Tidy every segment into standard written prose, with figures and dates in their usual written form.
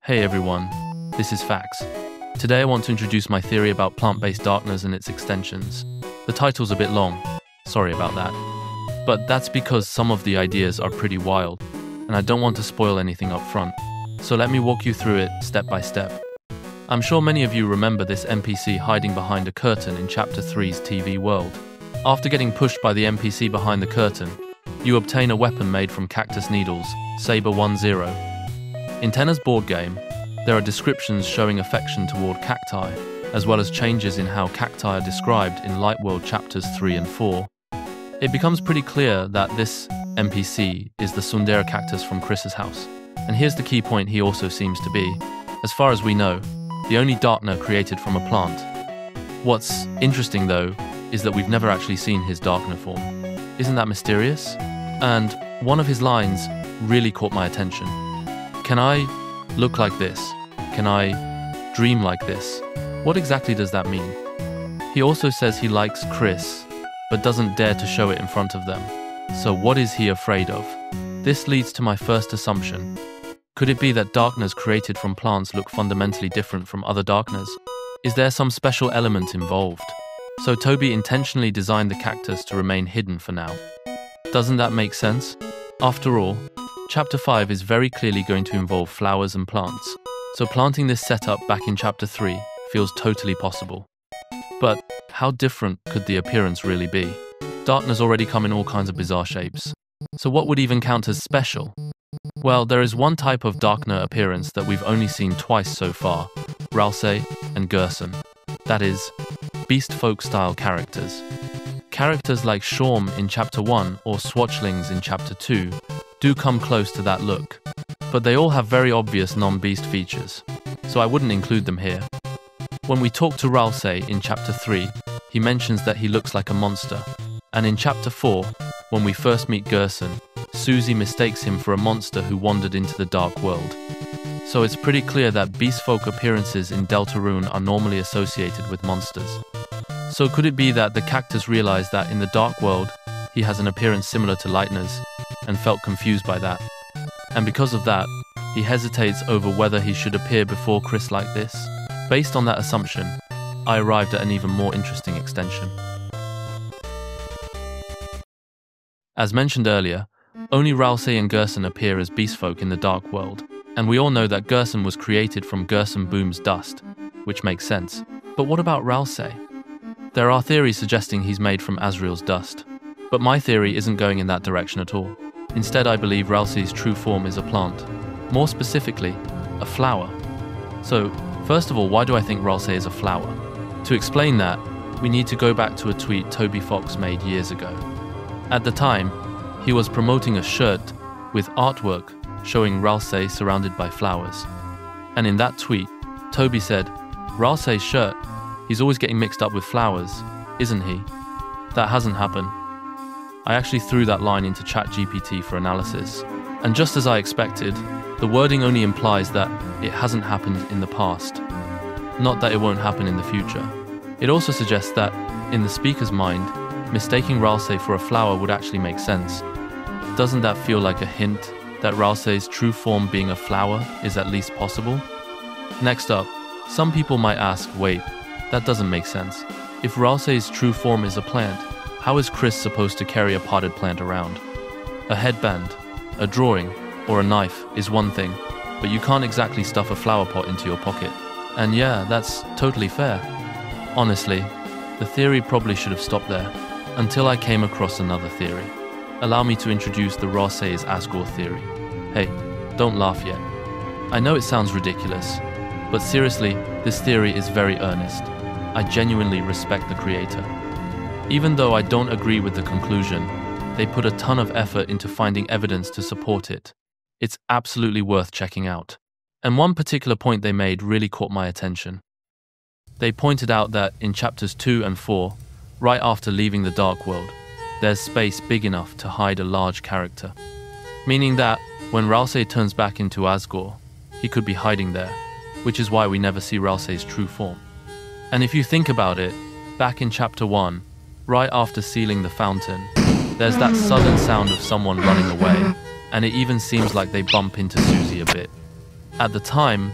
Hey everyone, this is Fax. Today I want to introduce my theory about plant-based darkness and its extensions. The title's a bit long, sorry about that. But that's because some of the ideas are pretty wild, and I don't want to spoil anything up front. So let me walk you through it step by step. I'm sure many of you remember this NPC hiding behind a curtain in Chapter 3's TV world. After getting pushed by the NPC behind the curtain, you obtain a weapon made from cactus needles, Saber 10. In Tenna's board game, there are descriptions showing affection toward cacti, as well as changes in how cacti are described in Lightworld Chapters 3 and 4. It becomes pretty clear that this NPC is the Sundera cactus from Chris's house. And here's the key point he also seems to be. As far as we know, the only Darkner created from a plant. What's interesting though, is that we've never actually seen his Darkner form. Isn't that mysterious? And one of his lines really caught my attention. Can I look like this? Can I dream like this? What exactly does that mean? He also says he likes Chris, but doesn't dare to show it in front of them. So what is he afraid of? This leads to my first assumption. Could it be that Darkners created from plants look fundamentally different from other Darkners? Is there some special element involved? So Toby intentionally designed the cactus to remain hidden for now. Doesn't that make sense? After all, Chapter 5 is very clearly going to involve flowers and plants, so planting this setup back in Chapter 3 feels totally possible. But how different could the appearance really be? Darkners already come in all kinds of bizarre shapes, so what would even count as special? Well, there is one type of Darkner appearance that we've only seen twice so far, Ralsei and Gerson. That is, beast folk style characters. Characters like Shorm in Chapter 1 or Swatchlings in Chapter 2 do come close to that look, but they all have very obvious non-beast features, so I wouldn't include them here. When we talk to Ralsei in Chapter 3, he mentions that he looks like a monster, and in Chapter 4, when we first meet Gerson, Susie mistakes him for a monster who wandered into the dark world. So it's pretty clear that beast folk appearances in Deltarune are normally associated with monsters. So could it be that the cactus realized that in the dark world, he has an appearance similar to Lightner's, and felt confused by that? And because of that, he hesitates over whether he should appear before Chris like this? Based on that assumption, I arrived at an even more interesting extension. As mentioned earlier, only Ralsei and Gerson appear as beastfolk in the dark world, and we all know that Gerson was created from Gerson Boom's dust, which makes sense. But what about Ralsei? There are theories suggesting he's made from Azrael's dust, but my theory isn't going in that direction at all. Instead, I believe Ralsei's true form is a plant, more specifically, a flower. So, first of all, why do I think Ralsei is a flower? To explain that, we need to go back to a tweet Toby Fox made years ago. At the time, he was promoting a shirt with artwork showing Ralsei surrounded by flowers. And in that tweet, Toby said, "Ralsei's shirt, he's always getting mixed up with flowers, isn't he?" That hasn't happened. I actually threw that line into ChatGPT for analysis, and just as I expected, the wording only implies that it hasn't happened in the past, not that it won't happen in the future. It also suggests that, in the speaker's mind, mistaking Ralsei for a flower would actually make sense. Doesn't that feel like a hint that Ralsei's true form being a flower is at least possible? Next up, some people might ask, wait, that doesn't make sense. If Ralsei's true form is a plant, how is Chris supposed to carry a potted plant around? A headband, a drawing, or a knife is one thing, but you can't exactly stuff a flower pot into your pocket. And yeah, that's totally fair. Honestly, the theory probably should have stopped there, until I came across another theory. Allow me to introduce the Ralsei's Asgore theory. Hey, don't laugh yet. I know it sounds ridiculous, but seriously, this theory is very earnest. I genuinely respect the creator. Even though I don't agree with the conclusion, they put a ton of effort into finding evidence to support it. It's absolutely worth checking out. And one particular point they made really caught my attention. They pointed out that in Chapters 2 and 4, right after leaving the Dark World, there's space big enough to hide a large character. Meaning that, when Ralsei turns back into Asgore, he could be hiding there, which is why we never see Ralsei's true form. And if you think about it, back in Chapter 1, right after sealing the fountain, there's that sudden sound of someone running away, and it even seems like they bump into Susie a bit. At the time,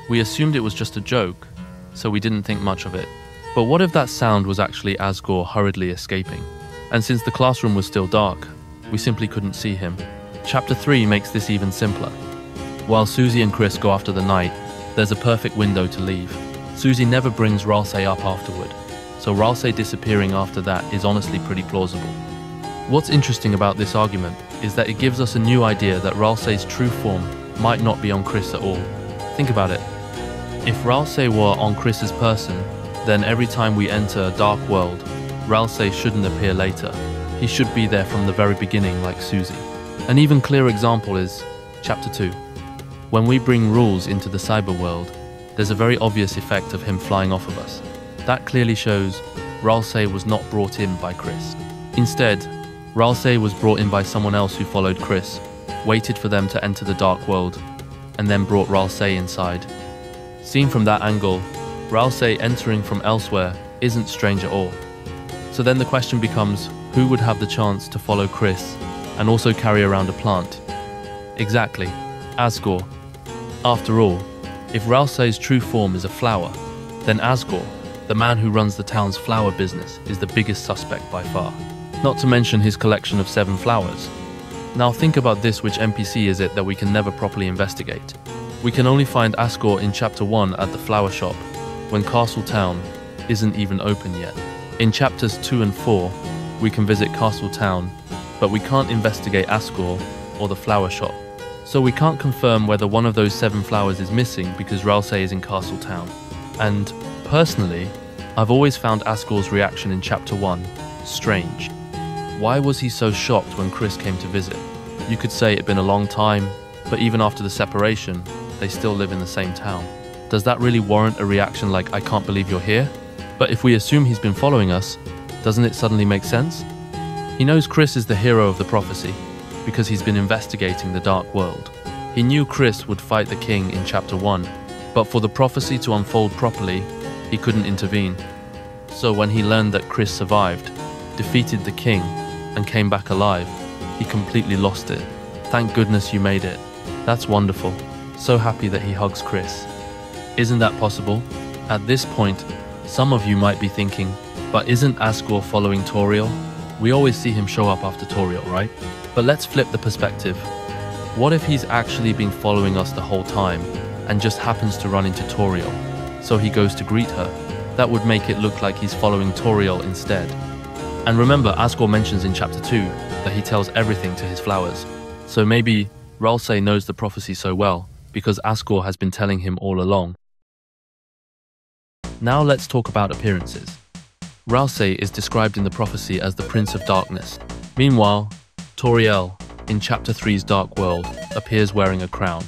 we assumed it was just a joke, so we didn't think much of it. But what if that sound was actually Asgore hurriedly escaping? And since the classroom was still dark, we simply couldn't see him. Chapter 3 makes this even simpler. While Susie and Chris go after the knight, there's a perfect window to leave. Susie never brings Ralsei up afterward, so Ralsei disappearing after that is honestly pretty plausible. What's interesting about this argument is that it gives us a new idea that Ralsei's true form might not be on Chris at all. Think about it. If Ralsei were on Chris's person, then every time we enter a dark world, Ralsei shouldn't appear later. He should be there from the very beginning like Susie. An even clearer example is Chapter 2. When we bring rules into the cyber world, there's a very obvious effect of him flying off of us. That clearly shows Ralsei was not brought in by Chris. Instead, Ralsei was brought in by someone else who followed Chris, waited for them to enter the dark world, and then brought Ralsei inside. Seen from that angle, Ralsei entering from elsewhere isn't strange at all. So then the question becomes, who would have the chance to follow Chris and also carry around a plant? Exactly, Asgore. After all, if Ralsei's true form is a flower, then Asgore, the man who runs the town's flower business, is the biggest suspect by far. Not to mention his collection of 7 flowers. Now think about this, which NPC is it that we can never properly investigate? We can only find Asgore in Chapter 1 at the flower shop, when Castle Town isn't even open yet. In Chapters 2 and 4, we can visit Castle Town, but we can't investigate Asgore or the flower shop. So we can't confirm whether one of those 7 flowers is missing because Ralsei is in Castle Town. And personally, I've always found Asgore's reaction in Chapter 1 strange. Why was he so shocked when Chris came to visit? You could say it'd been a long time, but even after the separation, they still live in the same town. Does that really warrant a reaction like, "I can't believe you're here"? But if we assume he's been following us, doesn't it suddenly make sense? He knows Chris is the hero of the prophecy, because he's been investigating the dark world. He knew Chris would fight the king in Chapter 1, but for the prophecy to unfold properly, he couldn't intervene. So when he learned that Chris survived, defeated the king, and came back alive, he completely lost it. Thank goodness you made it. That's wonderful. So happy that he hugs Chris. Isn't that possible? At this point, some of you might be thinking, but isn't Asgore following Toriel? We always see him show up after Toriel, right? But let's flip the perspective. What if he's actually been following us the whole time and just happens to run into Toriel, so he goes to greet her? That would make it look like he's following Toriel instead. And remember, Asgore mentions in Chapter 2 that he tells everything to his flowers. So maybe Ralsei knows the prophecy so well because Asgore has been telling him all along. Now let's talk about appearances. Ralsei is described in the prophecy as the Prince of Darkness. Meanwhile, Toriel, in Chapter 3's Dark World, appears wearing a crown.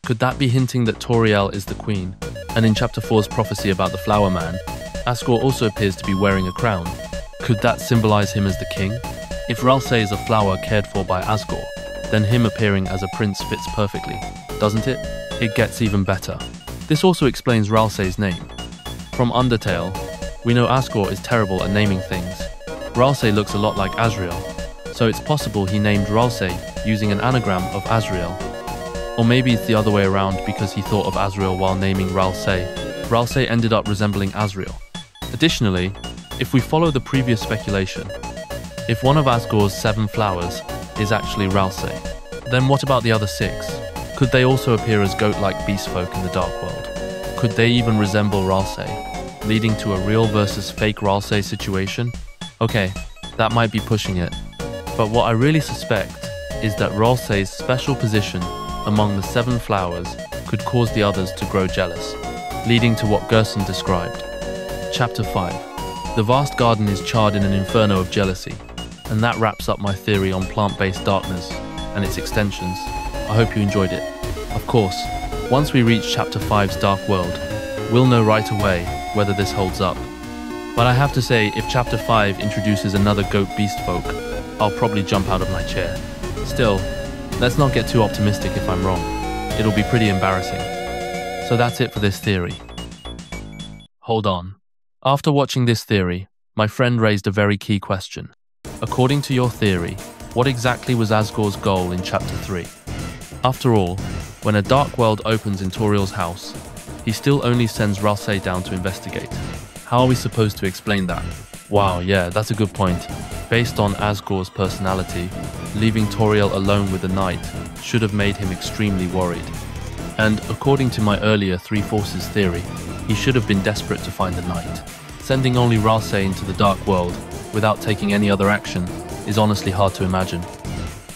Could that be hinting that Toriel is the queen? And in Chapter 4's prophecy about the Flower Man, Asgore also appears to be wearing a crown. Could that symbolize him as the king? If Ralsei is a flower cared for by Asgore, then him appearing as a prince fits perfectly, doesn't it? It gets even better. This also explains Ralsei's name. From Undertale, we know Asgore is terrible at naming things. Ralsei looks a lot like Azrael, so it's possible he named Ralsei using an anagram of Azrael. Or maybe it's the other way around because he thought of Azrael while naming Ralsei. Ralsei ended up resembling Azrael. Additionally, if we follow the previous speculation, if one of Asgore's 7 flowers is actually Ralsei, then what about the other 6? Could they also appear as goat-like beast folk in the Dark World? Could they even resemble Ralsei, leading to a real versus fake Ralsei situation? Okay, that might be pushing it, but what I really suspect is that Ralsei's special position among the 7 flowers could cause the others to grow jealous, leading to what Gerson described. Chapter 5. The vast garden is charred in an inferno of jealousy, and that wraps up my theory on plant-based Darkners and its extensions. I hope you enjoyed it. Of course, once we reach Chapter 5's Dark World, we'll know right away whether this holds up. But I have to say, if Chapter 5 introduces another goat beast folk, I'll probably jump out of my chair. Still, let's not get too optimistic if I'm wrong. It'll be pretty embarrassing. So that's it for this theory. Hold on. After watching this theory, my friend raised a very key question. According to your theory, what exactly was Asgore's goal in Chapter 3? After all, when a dark world opens in Toriel's house, he still only sends Ralsei down to investigate. How are we supposed to explain that? Wow, yeah, that's a good point. Based on Asgore's personality, leaving Toriel alone with the Knight should have made him extremely worried. And according to my earlier Three Forces theory, he should have been desperate to find the Knight. Sending only Ralsei into the dark world without taking any other action is honestly hard to imagine.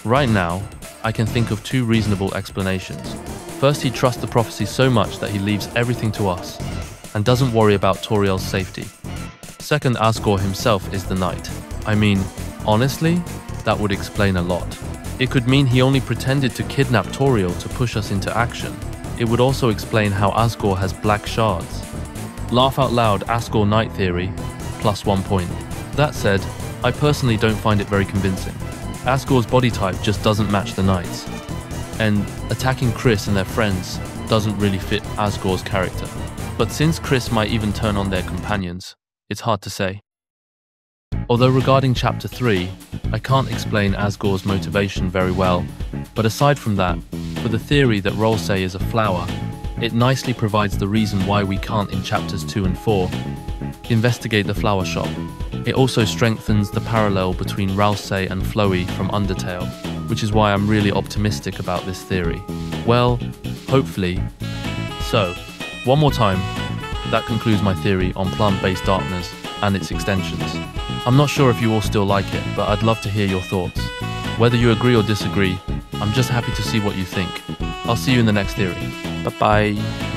Right now, I can think of two reasonable explanations. First, he trusts the prophecy so much that he leaves everything to us and doesn't worry about Toriel's safety. Second, Asgore himself is the Knight. I mean, honestly, that would explain a lot. It could mean he only pretended to kidnap Toriel to push us into action. It would also explain how Asgore has black shards. Laugh out loud, Asgore Knight theory, +1 point. That said, I personally don't find it very convincing. Asgore's body type just doesn't match the Knight's. And attacking Chris and their friends doesn't really fit Asgore's character. But since Chris might even turn on their companions, it's hard to say. Although regarding Chapter 3, I can't explain Asgore's motivation very well, but aside from that, for the theory that Ralsei is a flower, it nicely provides the reason why we can't in Chapters 2 and 4 investigate the flower shop. It also strengthens the parallel between Ralsei and Flowey from Undertale, which is why I'm really optimistic about this theory. Well, hopefully. So, one more time, that concludes my theory on plant-based Darkners and its extensions. I'm not sure if you all still like it, but I'd love to hear your thoughts. Whether you agree or disagree, I'm just happy to see what you think. I'll see you in the next theory. Bye-bye.